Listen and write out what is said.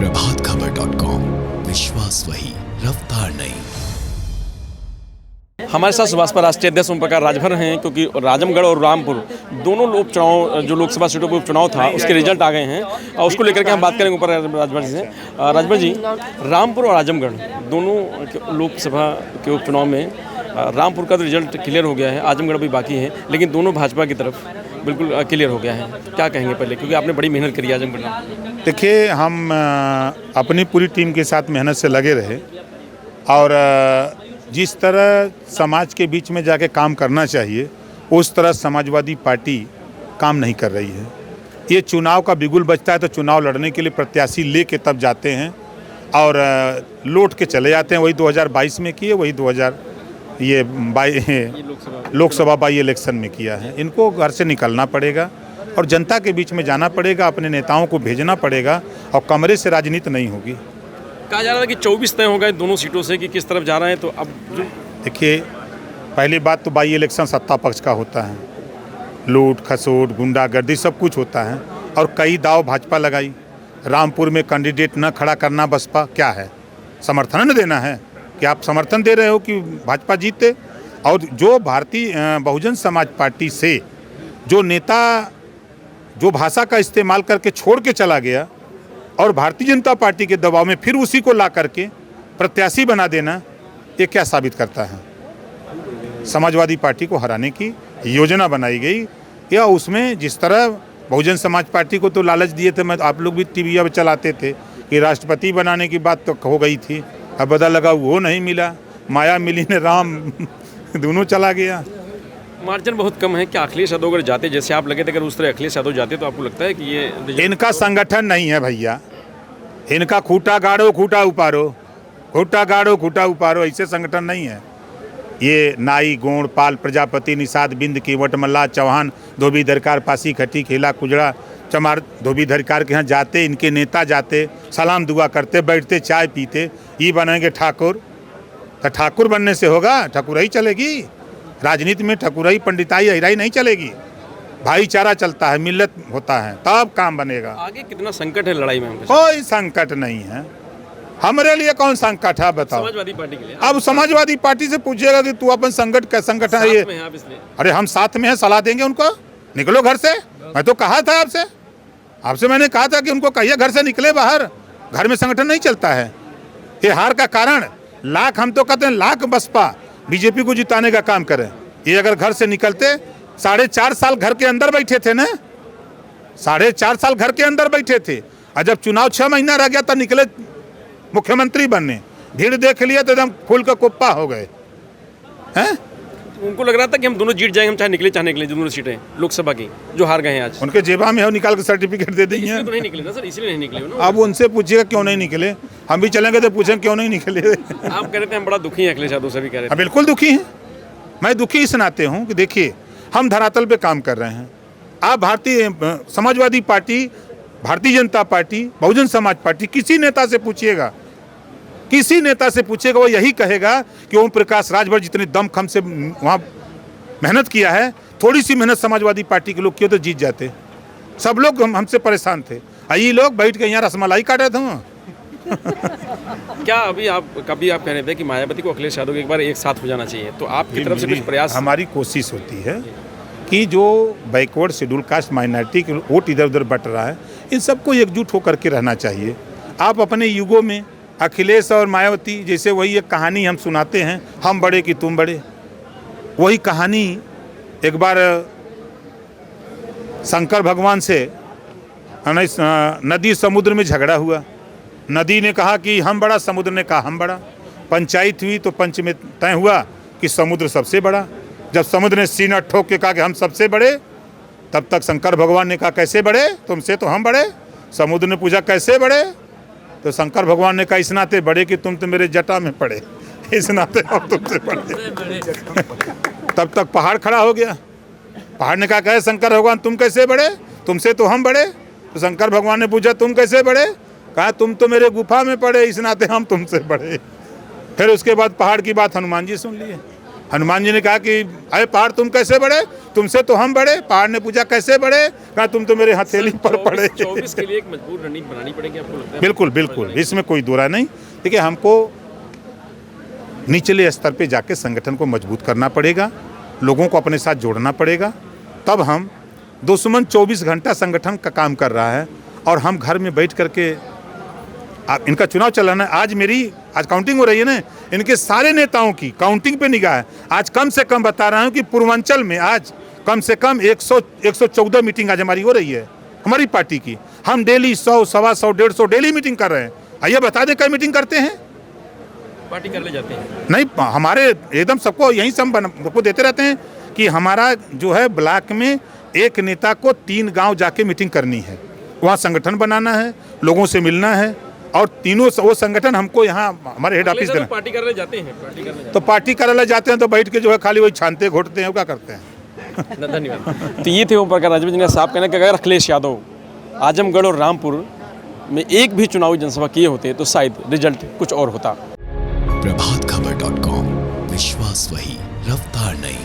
प्रभातखबर.com, विश्वास वही, रफ्तार नहीं। हमारे साथ सुभाषपा राष्ट्रीय अध्यक्ष ओम प्रकाश राजभर हैं, क्योंकि राजमगढ़ और रामपुर दोनों उपचुनाव जो लोकसभा सीटों पर उपचुनाव था उसके रिजल्ट आ गए हैं और उसको लेकर के हम बात करेंगे ऊपर राजभर जी से। राजभर जी, रामपुर और आजमगढ़ दोनों लोकसभा के उपचुनाव में रामपुर का तो रिजल्ट क्लियर हो गया है, आजमगढ़ भी बाकी है, लेकिन दोनों भाजपा की तरफ बिल्कुल क्लियर हो गया है। क्या कहेंगे पहले, क्योंकि आपने बड़ी मेहनत करी आजमगढ़ में? देखिए, हम अपनी पूरी टीम के साथ मेहनत से लगे रहे और जिस तरह समाज के बीच में जाके काम करना चाहिए उस तरह समाजवादी पार्टी काम नहीं कर रही है। ये चुनाव का बिगुल बजता है तो चुनाव लड़ने के लिए प्रत्याशी ले के तब जाते हैं और लौट के चले जाते हैं। वही 2022 में किए, वही लोकसभा बाई इलेक्शन में किया है। इनको घर से निकलना पड़ेगा और जनता के बीच में जाना पड़ेगा, अपने नेताओं को भेजना पड़ेगा और कमरे से राजनीति नहीं होगी। कहा जा रहा था कि 24 तय हो गए दोनों सीटों से कि किस तरफ जा रहे हैं, तो अब देखिए, पहली बात तो बाई इलेक्शन सत्ता पक्ष का होता है, लूट खसोट गुंडागर्दी सब कुछ होता है और कई दाव भाजपा लगाई। रामपुर में कैंडिडेट न खड़ा करना बसपा क्या है, समर्थन न देना है कि आप समर्थन दे रहे हो कि भाजपा जीते। और जो भारतीय बहुजन समाज पार्टी से जो नेता जो भाषा का इस्तेमाल करके छोड़ के चला गया और भारतीय जनता पार्टी के दबाव में फिर उसी को ला करके प्रत्याशी बना देना, ये क्या साबित करता है? समाजवादी पार्टी को हराने की योजना बनाई गई या उसमें जिस तरह बहुजन समाज पार्टी को तो लालच दिए थे, मैं आप लोग भी टीवी अब चलाते थे कि राष्ट्रपति बनाने की बात तो हो गई थी, अब पता लगा वो नहीं मिला, माया मिली ने राम दोनों चला गया। मार्जिन बहुत कम है। क्या अखिलेश यादव अगर जाते, जैसे आप लगे थे, अगर उस तरह अखिलेश यादव जाते तो आपको लगता है कि ये इनका संगठन नहीं है भैया, इनका खूटा गाड़ो खूटा उपारो, खूटा गाड़ो खूटा उपारो, ऐसे संगठन नहीं है। ये नाई गोंड पाल प्रजापति निषाद बिंद कीवट मल्ला चौहान धोबी दरकार पासी खट्टी खेला कुजड़ा चमार धोबी दरकार के यहाँ जाते, इनके नेता जाते, सलाम दुआ करते, बैठते, चाय पीते, ये बनेंगे ठाकुर। तो ठाकुर बनने से होगा? ठाकुराई चलेगी? राजनीति में ठकुराई पंडिताई अहिराई नहीं चलेगी, भाईचारा चलता है, मिल्लत होता है, तब काम बनेगा। आगे कितना संकट है लड़ाई में? कोई संकट नहीं है हमारे लिए। कौन संकट है बताओ? समाजवादी पार्टी के लिए। अब समाजवादी पार्टी से पूछिएगा कि तू अपन संकट का संगठन है ये? अरे हम साथ में हैं, सलाह देंगे उनको, निकलो घर से। मैं तो कहा था आपसे मैंने कहा था कि उनको कहिए घर से निकले बाहर, घर में संगठन नहीं चलता है। ये हार का कारण लाख, हम तो कहते हैं लाख बसपा बीजेपी को जिताने का काम करें। ये अगर घर से निकलते, 4.5 साल घर के अंदर बैठे थे ना, 4.5 साल घर के अंदर बैठे थे और जब चुनाव 6 महीना रह गया तब निकले मुख्यमंत्री बनने। भीड़ देख लिया तो एकदम फूल का कुप्पा हो गए हैं। उनको लग रहा था कि हम दोनों जीत जाएंगे, हम चाहे निकले दोनों सीटें लोकसभा की जो हार गए हैं आज। उनके जेबा में हो, निकाल के सर्टिफिकेट दे देंगे। तो नहीं निकले ना सर, इसलिए नहीं निकले ना। अब उनसे पूछिएगा क्यों नहीं निकले, हम भी चलेंगे तो पूछेंगे क्यों नहीं निकले। आप कह रहे थे हम बड़ा दुखी हैं, अखिलेश यादव सभी कह रहे थे। बिल्कुल दुखी हैं। मैं दुखी इस नाते हूँ कि देखिए, हम धरातल पे काम कर रहे हैं। आप भारतीय Samajwadi party, Bharatiya Janata party, Bahujan Samaj party, किसी नेता से पूछिएगा, वो यही कहेगा कि ओम प्रकाश राजभर जितने दमखम से वहाँ मेहनत किया है, थोड़ी सी मेहनत समाजवादी पार्टी के लोग किए तो जीत जाते। सब लोग हमसे परेशान थे, ये लोग बैठ के यहाँ रसमलाई काट रहे थे। क्या अभी कभी आप कह रहे थे कि मायावती को अखिलेश यादव एक बार एक साथ हो जाना चाहिए, तो आपकी तरफ से कुछ प्रयास? हमारी कोशिश होती है कि जो बैकवर्ड शेड्यूल कास्ट माइनॉरिटी के वोट इधर उधर बट रहा है, इन सबको एकजुट होकर के रहना चाहिए। आप अपने युगों में अखिलेश और मायावती जैसे वही एक कहानी हम सुनाते हैं, हम बड़े कि तुम बड़े। वही कहानी एक बार शंकर भगवान से नदी समुद्र में झगड़ा हुआ। नदी ने कहा कि हम बड़ा, समुद्र ने कहा हम बड़ा। पंचायत हुई तो पंच में तय हुआ कि समुद्र सबसे बड़ा। जब समुद्र ने सीना ठोक के कहा कि हम सबसे बड़े, तब तक शंकर भगवान ने कहा कैसे बड़े, तुमसे तो हम बड़े। समुद्र ने पूछा कैसे बड़े, तो शंकर भगवान ने कहा इस नाते बड़े कि तुम तो मेरे जटा में पड़े, इस नाते हम तुमसे बड़े। तब तक पहाड़ खड़ा हो गया। पहाड़ ने कहा कहे शंकर भगवान तुम कैसे बड़े, तुमसे तो हम बड़े। तो शंकर भगवान ने पूछा तुम कैसे बड़े, कहा तुम तो मेरे गुफा में पड़े, इस नाते हम तुमसे बड़े। फिर उसके बाद पहाड़ की बात हनुमान जी सुन लिए। हनुमान जी ने कहा कि अरे पहाड़ तुम कैसे बढ़े, तुमसे तो हम बढ़े। पहाड़ ने पूछा कैसे बढ़े, कहा तुम तो मेरे हथेली पर पड़े। 24 के लिए एक मजबूत रणनीति बनानी पड़ेगी आपको लगता है? बिल्कुल बिल्कुल, इसमें कोई दो राय नहीं। देखिए, हमको निचले स्तर पे जाके संगठन को मजबूत करना पड़ेगा, लोगों को अपने साथ जोड़ना पड़ेगा, तब हम दुश्मन 24 घंटा संगठन का काम कर रहा है और हम घर में बैठ करके इनका चुनाव चलाना है। आज काउंटिंग हो रही है ना, इनके सारे नेताओं की काउंटिंग पे निगाह है। आज कम से कम बता रहा हूँ कि पूर्वांचल में आज कम से कम 114 मीटिंग आज हमारी हो रही है, हमारी पार्टी की। हम डेली 100, 125, 150 डेली मीटिंग कर रहे हैं। आइए बता दें, कई मीटिंग करते हैं? पार्टी कर ले जाते हैं? नहीं, हमारे एकदम सबको यहीं से हम सबको देते रहते हैं कि हमारा जो है ब्लॉक में एक नेता को 3 गांव जाके मीटिंग करनी है, वहाँ संगठन बनाना है, लोगों से मिलना है, और तीनों वो संगठन हमको यहाँ हमारे हेड ऑफिस देना। पार्टी करने जाते हैं? तो पार्टी कार्यालय जाते हैं तो बैठ के जो है खाली वही छानते घोटते हैं, क्या करते हैं। धन्यवाद। तो ये थे ओम प्रकाश राजभर जी ने साफ कहना कि अगर अखिलेश यादव आजमगढ़ और रामपुर में एक भी चुनावी जनसभा किए होते तो शायद रिजल्ट कुछ और होता। प्रभातखबर.com, विश्वास वही, रफ्तार नहीं।